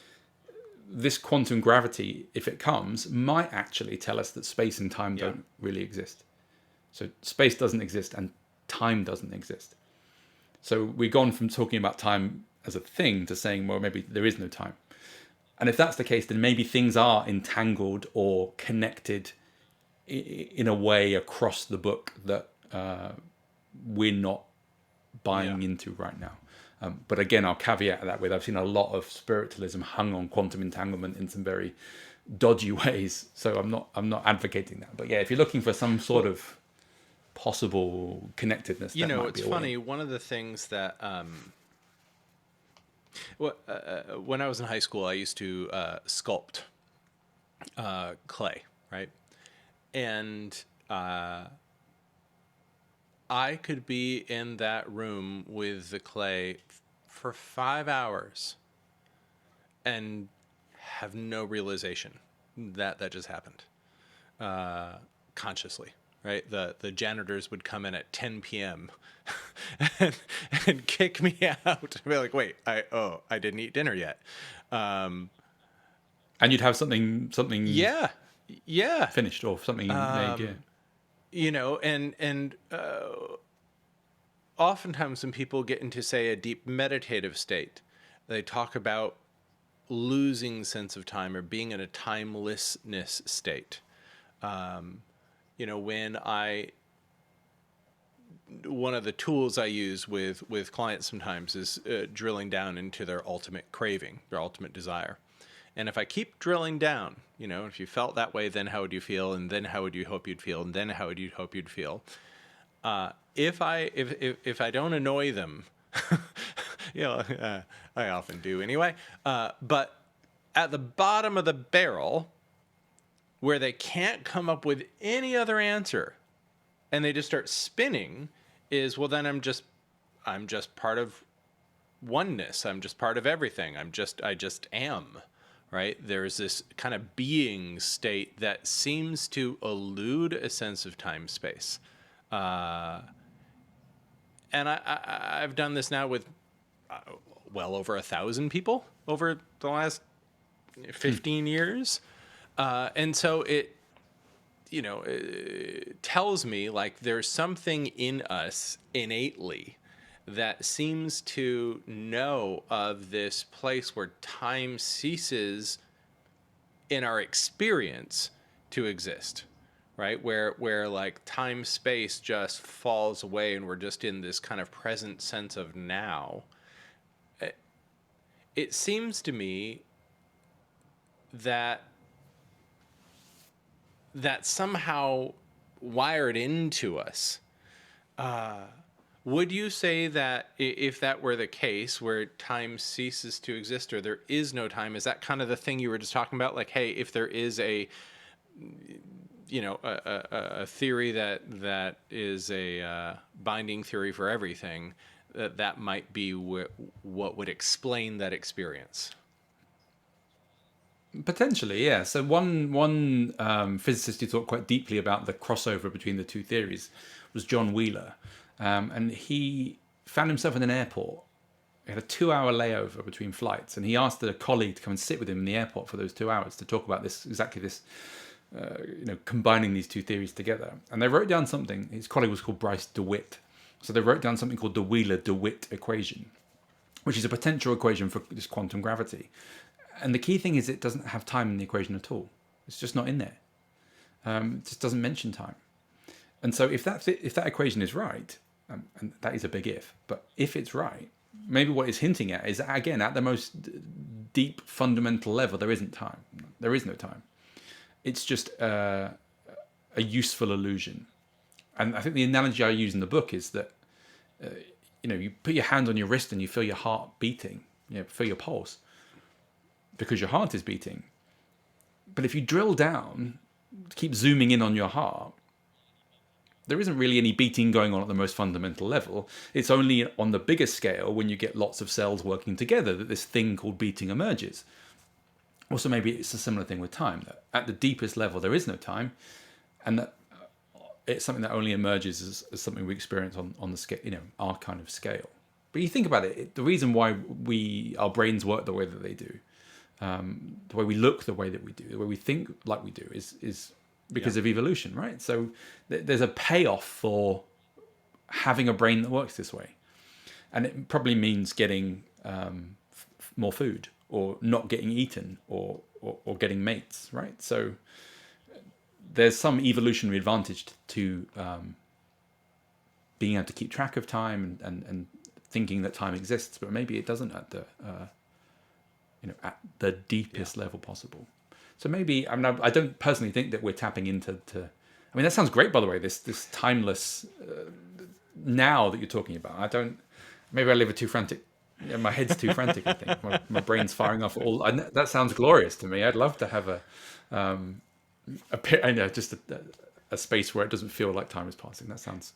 this quantum gravity, if it comes, might actually tell us that space and time Yeah. don't really exist. So space doesn't exist and time doesn't exist. So we've gone from talking about time as a thing to saying, well, maybe there is no time. And if that's the case, then maybe things are entangled or connected in a way across the book that we're not Yeah. buying into right now. But again, I'll caveat that with, I've seen a lot of spiritualism hung on quantum entanglement in some very dodgy ways. So I'm not advocating that. But yeah, if you're looking for some sort Well, of possible connectedness, that might it's be a way. funny. One of the things that, when I was in high school, I used to sculpt clay, right? And I could be in that room with the clay for 5 hours and have no realization that that just happened consciously, right? The janitors would come in at 10 p.m. and, and kick me out. Be like, wait, I didn't eat dinner yet. And you'd have something Yeah, yeah. finished or something made, yeah. And oftentimes when people get into, say, a deep meditative state, they talk about losing sense of time or being in a timelessness state. When one of the tools I use with clients sometimes is drilling down into their ultimate craving, their ultimate desire. And if I keep drilling down, if you felt that way, then how would you feel? And then how would you hope you'd feel? And then how would you hope you'd feel? If I don't annoy them, I often do anyway. But at the bottom of the barrel, where they can't come up with any other answer, and they just start spinning, is, well, then I'm just part of oneness. I'm just part of everything. I just am. Right? There's this kind of being state that seems to elude a sense of time space. And I've done this now with well over 1,000 people over the last 15 years. And so it tells me like there's something in us innately that seems to know of this place where time ceases in our experience to exist, right? Where like time space just falls away and we're just in this kind of present sense of now. It seems to me that somehow wired into us. Would you say that if that were the case, where time ceases to exist or there is no time, is that kind of the thing you were just talking about? Like, hey, if there is a theory that is a binding theory for everything, that might be what would explain that experience. Potentially, yeah. So one physicist who thought quite deeply about the crossover between the two theories was John Wheeler, and he found himself in an airport. He had a 2-hour layover between flights, and he asked a colleague to come and sit with him in the airport for those 2 hours to talk about this combining these two theories together. And they wrote down something. His colleague was called Bryce DeWitt. So they wrote down something called the Wheeler-DeWitt equation, which is a potential equation for this quantum gravity. And the key thing is it doesn't have time in the equation at all. It's just not in there. It just doesn't mention time. And so if that equation is right, and that is a big if, but if it's right, maybe what it's hinting at is that, again, at the most deep fundamental level, there isn't time. There is no time. It's just a useful illusion. And I think the analogy I use in the book is that, you put your hand on your wrist and you feel your heart beating, feel your pulse, because your heart is beating. But if you drill down, keep zooming in on your heart, there isn't really any beating going on at the most fundamental level. It's only on the bigger scale, when you get lots of cells working together, that this thing called beating emerges. Also, maybe it's a similar thing with time, that at the deepest level there is no time, and that it's something that only emerges as something we experience on the scale, our kind of scale. But you think about it, the reason why our brains work the way that they do, the way we look the way that we do, the way we think like we do, is because of evolution, right? So there's a payoff for having a brain that works this way, and it probably means getting more food, or not getting eaten, or getting mates, right? So there's some evolutionary advantage to being able to keep track of time and thinking that time exists, but maybe it doesn't at the deepest level possible. So maybe, I don't personally think that we're tapping into. I mean, that sounds great, by the way. This timeless now that you're talking about. I don't. Maybe I live a too frantic. My head's too frantic. I think my brain's firing off all. That sounds glorious to me. I'd love to have just a space where it doesn't feel like time is passing. That sounds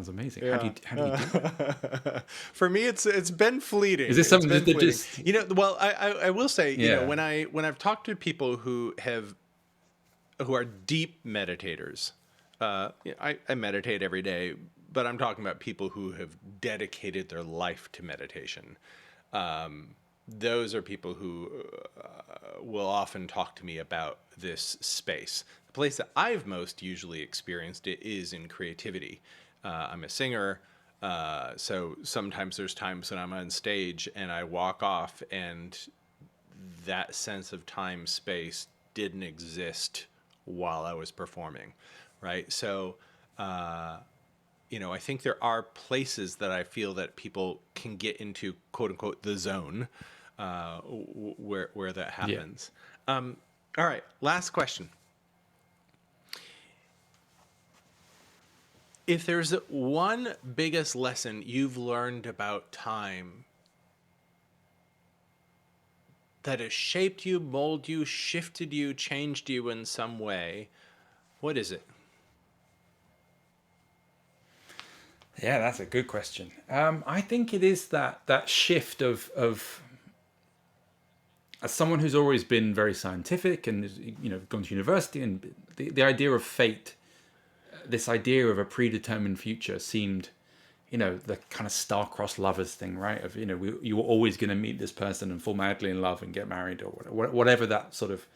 amazing. Yeah. How do you do it? For me, it's been fleeting. Is this something that just Well, I will say, Yeah. when I've talked to people who are deep meditators, I meditate every day, but I'm talking about people who have dedicated their life to meditation. Those are people who will often talk to me about this space. The place that I've most usually experienced it is in creativity. I'm a singer, so sometimes there's times when I'm on stage and I walk off and that sense of time space didn't exist while I was performing, right? So, I think there are places that I feel that people can get into, quote unquote, the zone, where that happens. All right, last question. If there's one biggest lesson you've learned about time that has shaped you, molded you, shifted you, changed you in some way, what is it? Yeah, that's a good question. I think it is that shift of as someone who's always been very scientific and gone to university, and the idea of fate, this idea of a predetermined future seemed, the kind of star-crossed lovers thing, right? Of you were always going to meet this person and fall madly in love and get married, or whatever that sort of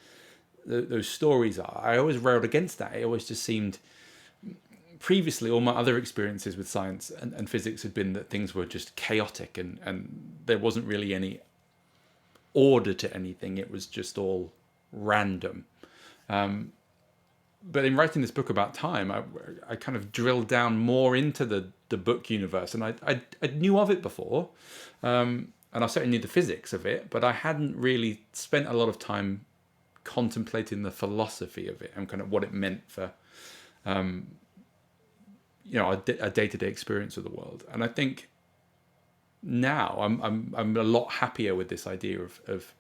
those stories are. I always railed against that. It always just seemed. Previously, all my other experiences with science and physics had been that things were just chaotic and there wasn't really any order to anything. It was just all random. But in writing this book about time, I kind of drilled down more into the book universe, and I knew of it before, and I certainly knew the physics of it, but I hadn't really spent a lot of time contemplating the philosophy of it and kind of what it meant for a day-to-day experience of the world. And I think now I'm a lot happier with this idea of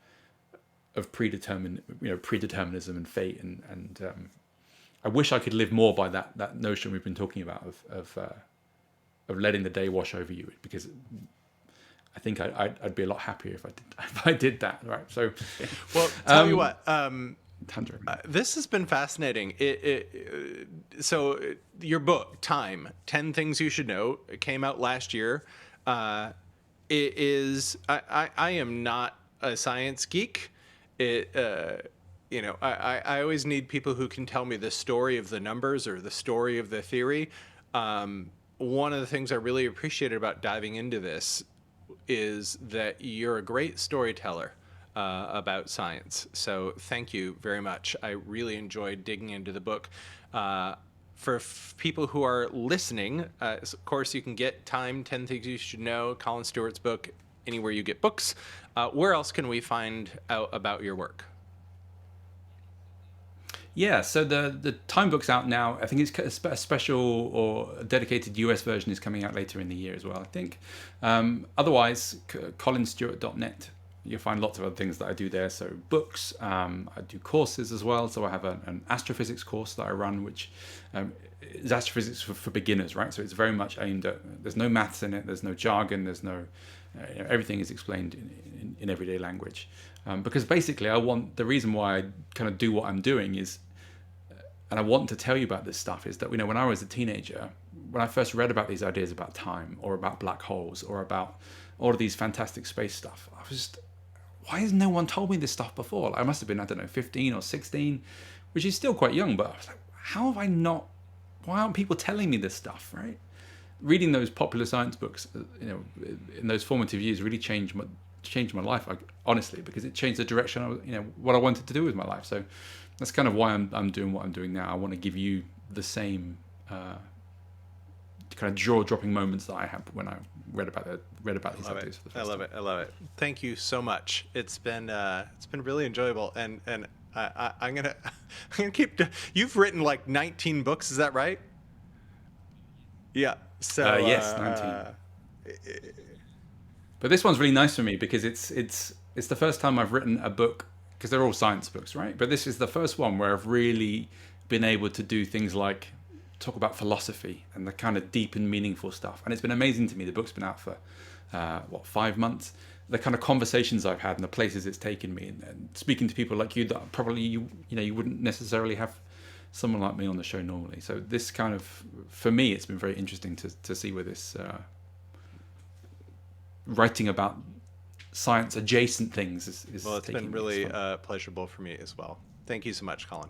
predeterminism and fate, and I wish I could live more by that notion we've been talking about of letting the day wash over you, because I think I'd be a lot happier if I did that, right? So, well, tell you what. This has been fascinating. So your book, Time, 10 Things You Should Know, it came out last year. I am not a science geek. I always need people who can tell me the story of the numbers or the story of the theory. One of the things I really appreciated about diving into this is that you're a great storyteller about science. So thank you very much. I really enjoyed digging into the book. For people who are listening, of course, you can get Time, 10 Things You Should Know, Colin Stuart's book, anywhere you get books. Where else can we find out about your work? Yeah, so the Time book's out now. I think it's a special or a dedicated US version is coming out later in the year as well, I think. Otherwise, colinstuart.net you'll find lots of other things that I do there. So books, I do courses as well. So I have an astrophysics course that I run, which is astrophysics for beginners, right? So it's very much aimed at, there's no maths in it, there's no jargon, there's no, everything is explained in everyday language. Because basically the reason why I kind of do what I'm doing is, and I want to tell you about this stuff, is that, when I was a teenager, when I first read about these ideas about time or about black holes or about all of these fantastic space stuff, I was just, why has no one told me this stuff before? I must have been, 15 or 16, which is still quite young, but I was like, how have I not, why aren't people telling me this stuff, right? Reading those popular science books, in those formative years really changed my life, honestly, because it changed the direction what I wanted to do with my life. So that's kind of why I'm doing what I'm doing now. I want to give you the same kind of jaw-dropping moments that I had when I read about these ideas for the first time. I love it. Thank you so much. It's been really enjoyable, and I'm gonna keep. You've written like 19 books, is that right? Yeah. So yes, 19. But this one's really nice for me because it's the first time I've written a book, because they're all science books, right? But this is the first one where I've really been able to do things like talk about philosophy and the kind of deep and meaningful stuff. And it's been amazing to me. The book's been out for 5 months. The kind of conversations I've had and the places it's taken me, and speaking to people like you that probably you wouldn't necessarily have someone like me on the show normally. So this kind of, for me, it's been very interesting to see where this writing about science adjacent things is well, it's been me. really pleasurable for me as well. Thank you so much, Colin.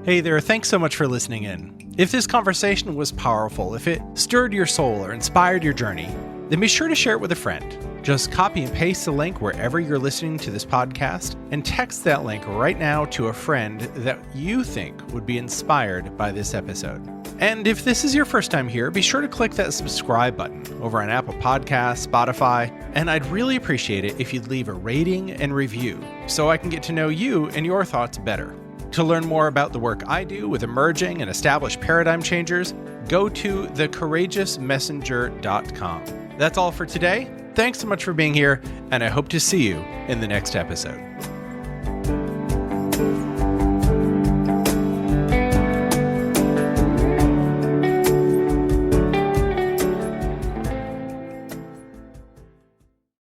Hey there, thanks so much for listening in. If this conversation was powerful, if it stirred your soul or inspired your journey, then be sure to share it with a friend. Just copy and paste the link wherever you're listening to this podcast and text that link right now to a friend that you think would be inspired by this episode. And if this is your first time here, be sure to click that subscribe button over on Apple Podcasts, Spotify, and I'd really appreciate it if you'd leave a rating and review so I can get to know you and your thoughts better. To learn more about the work I do with emerging and established paradigm changers, go to thecourageousmessenger.com. That's all for today. Thanks so much for being here, and I hope to see you in the next episode.